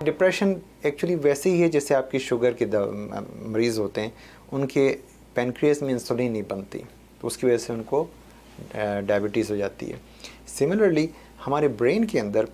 Depression actually वैसे ही है जैसे आपकी शुगर के मरीज़ होते हैं, उनके पेनक्रियास में इंसुलिन नहीं बनती, तो उसकी वजह से उनको डायबिटीज़ हो जाती है। सिमिलरली हमारे ब्रेन के अंदर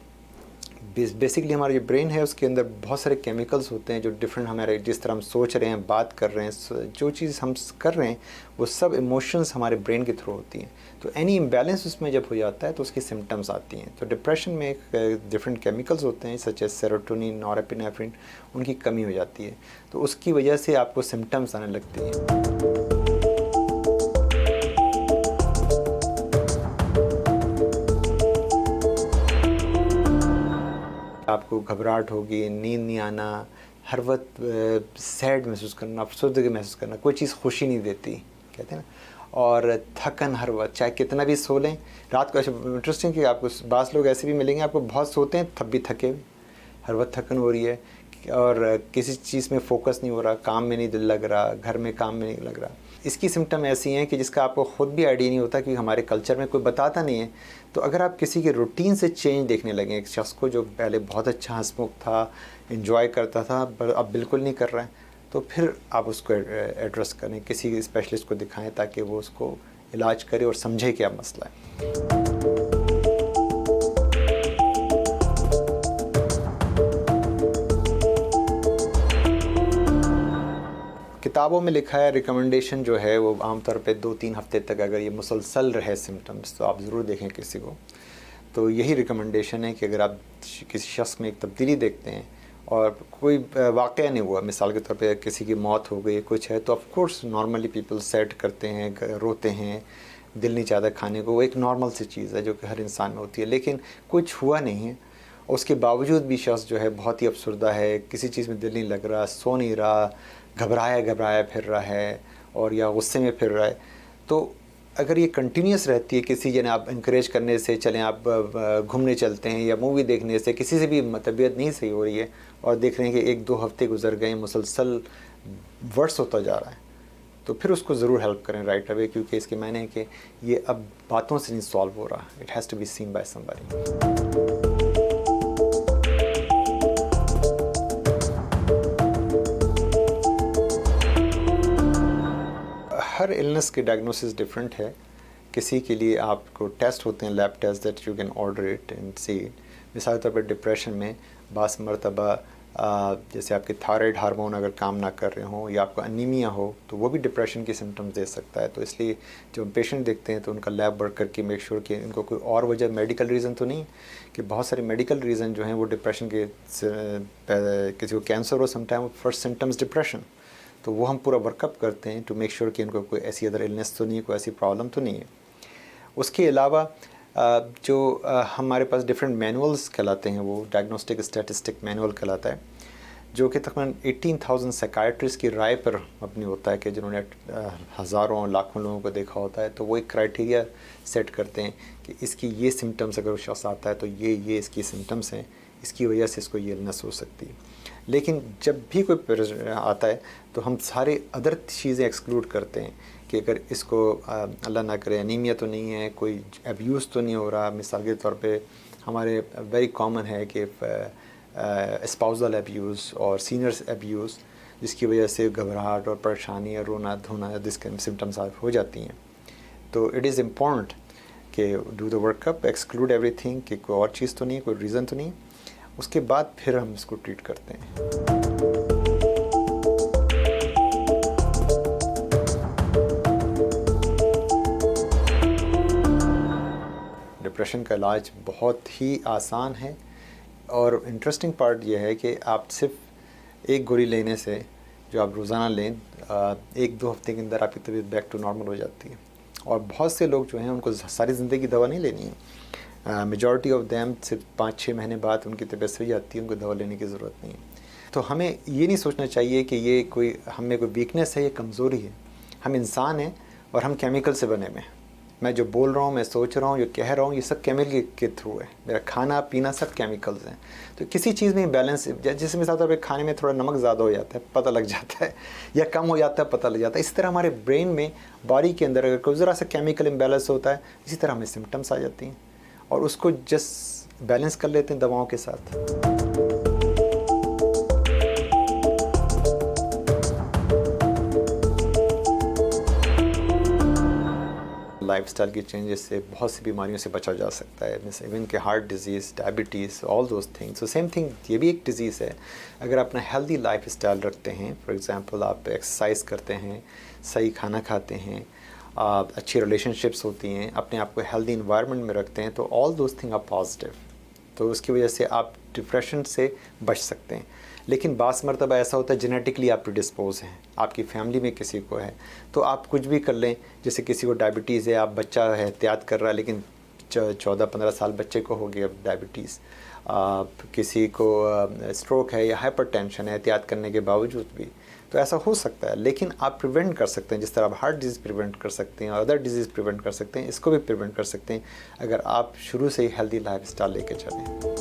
बेसिकली हमारा जो ब्रेन है उसके अंदर बहुत सारे केमिकल्स होते हैं जो डिफरेंट, हमारे जिस तरह हम सोच रहे हैं, बात कर रहे हैं, जो चीज़ हम कर रहे हैं वो सब इमोशंस हमारे ब्रेन के थ्रू होती हैं। तो एनी इम्बैलेंस उसमें जब हो जाता है तो उसकी सिम्टम्स आती हैं। तो डिप्रेशन में एक डिफरेंट केमिकल्स होते हैं सच एज सेरोटोनिन, नॉरएपिनेफ्रिन, उनकी कमी हो जाती है, तो उसकी वजह से आपको सिम्टम्स आने लगती हैं। आपको घबराहट होगी, नींद नहीं आना, हर वक्त सैड महसूस करना, अफसरदगी महसूस करना, कोई चीज़ खुशी नहीं देती, कहते हैं ना, और थकन हर वक्त, चाहे कितना भी सो लें रात को। इंटरेस्टिंग कि आपको बास लोग ऐसे भी मिलेंगे, आपको बहुत सोते हैं तब भी थके हुए, हर वक्त थकन हो रही है और किसी चीज़ में फोकस नहीं हो रहा, काम में नहीं दिल लग रहा, घर में काम में नहीं लग रहा। इसकी सिम्टम ऐसी हैं कि जिसका आपको ख़ुद भी आइडिया नहीं होता, कि हमारे कल्चर में कोई बताता नहीं है। तो अगर आप किसी के रूटीन से चेंज देखने लगें, एक शख्स को जो पहले बहुत अच्छा हंसमुख था, एंजॉय करता था, पर अब बिल्कुल नहीं कर रहा है, तो फिर आप उसको एड्रेस करें, किसी स्पेशलिस्ट को दिखाएं ताकि वो उसको इलाज करे और समझे क्या मसला है। किताबों में लिखा है, रिकमेंडेशन जो है वो आमतौर पे 2-3 हफ्ते तक अगर ये मुसलसल रहे सिम्टम्स तो आप ज़रूर देखें किसी को। तो यही रिकमेंडेशन है कि अगर आप किसी शख्स में एक तब्दीली देखते हैं और कोई वाक़या नहीं हुआ, मिसाल के तौर पे किसी की मौत हो गई, कुछ है, तो of course normally people sad करते हैं, रोते हैं, दिल नहीं चाहता खाने को, वो एक नॉर्मल सी चीज़ है जो कि हर इंसान में होती है। लेकिन कुछ हुआ नहीं है, उसके बावजूद भी शख्स जो है बहुत ही अफसरदा है, किसी चीज़ में दिल नहीं लग रहा, सो नहीं रहा, घबराया फिर रहा है और या गुस्से में फिर रहा है, तो अगर ये कंटिन्यूस रहती है, किसी जने आप इंकरेज करने से, चलें आप घूमने चलते हैं या मूवी देखने से, किसी से भी तबीयत नहीं सही हो रही है और देख रहे हैं कि 1-2 हफ्ते गुजर गए, मुसलसल वर्स होता जा रहा है, तो फिर उसको ज़रूर हेल्प करें राइट अवे, क्योंकि इसके मायने है कि ये अब बातों से नहीं सॉल्व हो रहा, it has to be seen by somebody. हर इलनेस की डायग्नोसिस डिफरेंट है। किसी के लिए आपको टेस्ट होते हैं, lab test, that you can order it and see it. मिसाल तौर पर डिप्रेशन में बास मरतबा जैसे आपके थायराइड हार्मोन अगर काम ना कर रहे हों या आपको अनीमिया हो, तो वो भी डिप्रेशन की सिम्टम्स दे सकता है। तो इसलिए जब पेशेंट देखते हैं तो उनका लैब वर्क करके मेक श्योर कि इनको कोई और वजह, मेडिकल रीज़न तो नहीं, कि बहुत सारे मेडिकल रीज़न जो हैं वो डिप्रेशन के, किसी को कैंसर हो, समटाइम फर्स्ट सिम्टम्स डिप्रेशन, तो वो हम पूरा वर्कअप करते हैं टू मेक श्योर कि इनको कोई ऐसी अदर इलनेस तो नहीं है, कोई ऐसी प्रॉब्लम तो नहीं है। उसके अलावा जो हमारे पास डिफरेंट मैनुअल्स कहलाते हैं, वो डायग्नोस्टिक स्टैटिस्टिक मैनुअल कहलाता है, जो कि तकरीबन 18,000 साइकाइट्रिस्ट की राय पर मबनी होता है, कि जिन्होंने हज़ारों लाखों लोगों को देखा होता है, तो वो एक क्राइटेरिया सेट करते हैं कि इसकी ये सिम्टम्स अगर शख्स आता है तो ये इसकी सिम्टम्स हैं, इसकी वजह से इसको ये इलनेस हो सकती है। लेकिन जब भी कोई आता है तो हम सारे अदर चीज़ें एक्सक्लूड करते हैं, कि अगर इसको अल्लाह ना करे अनीमिया तो नहीं है, कोई अब्यूज़ तो नहीं हो रहा। मिसाल के तौर पे हमारे वेरी कॉमन है कि स्पाउसल अब्यूज़ और सीनियर्स अब्यूज़, जिसकी वजह से घबराहट और परेशानी और रोना धोना जिसके सिम्टम्स हो जाती हैं। तो इट इज़ इम्पॉर्टेंट कि do the workup, exclude everything, कि कोई और चीज़ तो नहीं, कोई रीज़न तो नहीं, उसके बाद फिर हम इसको ट्रीट करते हैं। डिप्रेशन का इलाज बहुत ही आसान है और इंटरेस्टिंग पार्ट यह है कि आप सिर्फ एक गोली लेने से, जो आप रोज़ाना लें, 1-2 हफ्ते के अंदर आपकी तबीयत बैक टू नॉर्मल हो जाती है। और बहुत से लोग जो हैं उनको सारी ज़िंदगी दवा नहीं लेनी है, मेजॉरिटी ऑफ दैम सिर्फ 5-6 महीने बाद उनकी तबीयत सही जाती है, उनको दवा लेने की ज़रूरत नहीं है। तो हमें ये नहीं सोचना चाहिए कि ये कोई हम में कोई वीकनेस है, ये कमज़ोरी है। हम इंसान हैं और हम केमिकल से बने हुए हैं। मैं जो बोल रहा हूँ, मैं सोच रहा हूँ, जो कह रहा हूँ, ये सब केमिकल के थ्रू है। मेरा खाना पीना सब केमिकल्स हैं। तो किसी चीज़ में बैलेंस, जैसे मिसाल तौर पे खाने में थोड़ा नमक ज़्यादा हो जाता है, पता लग जाता है, या कम हो जाता है, पता लग जाता है। इसी तरह हमारे ब्रेन में, बॉडी के अंदर अगर कोई ज़रा सा केमिकल इम्बैलेंस होता है, इसी तरह हमें सिम्टम्स आ जाती हैं और उसको जस्ट बैलेंस कर लेते हैं दवाओं के साथ। लाइफस्टाइल की चेंजेस से बहुत सी बीमारियों से बचा जा सकता है, मीन्स इवन के heart disease, diabetes, all those things. So same thing ये भी एक डिज़ीज़ है। अगर अपना हेल्दी लाइफस्टाइल रखते हैं, फॉर एग्जांपल आप एक्सरसाइज करते हैं, सही खाना खाते हैं, अच्छी रिलेशनशिप्स होती हैं, अपने आप को हेल्दी इन्वायरमेंट में रखते हैं, तो all those thing are positive. तो उसकी वजह से आप डिप्रेशन से बच सकते हैं। लेकिन बास मरतबा ऐसा होता है जेनेटिकली आप प्रिडिस्पोज हैं, आपकी फैमिली में किसी को है, तो आप कुछ भी कर लें। जैसे किसी को डायबिटीज़ है, आप बच्चा है एहतियात कर रहा है, लेकिन 14-15 साल बच्चे को हो गया डायबिटीज़, किसी को स्ट्रोक है या हाइपरटेंशन है एहतियात करने के बावजूद भी, तो ऐसा हो सकता है। लेकिन आप प्रिवेंट कर सकते हैं, जिस तरह आप हार्ट डिजीज़ प्रिवेंट कर सकते हैं और अदर डिजीज़ प्रिवेंट कर सकते हैं, इसको भी प्रिवेंट कर सकते हैं अगर आप शुरू से ही हेल्दी लाइफ स्टाइल लेके चलें।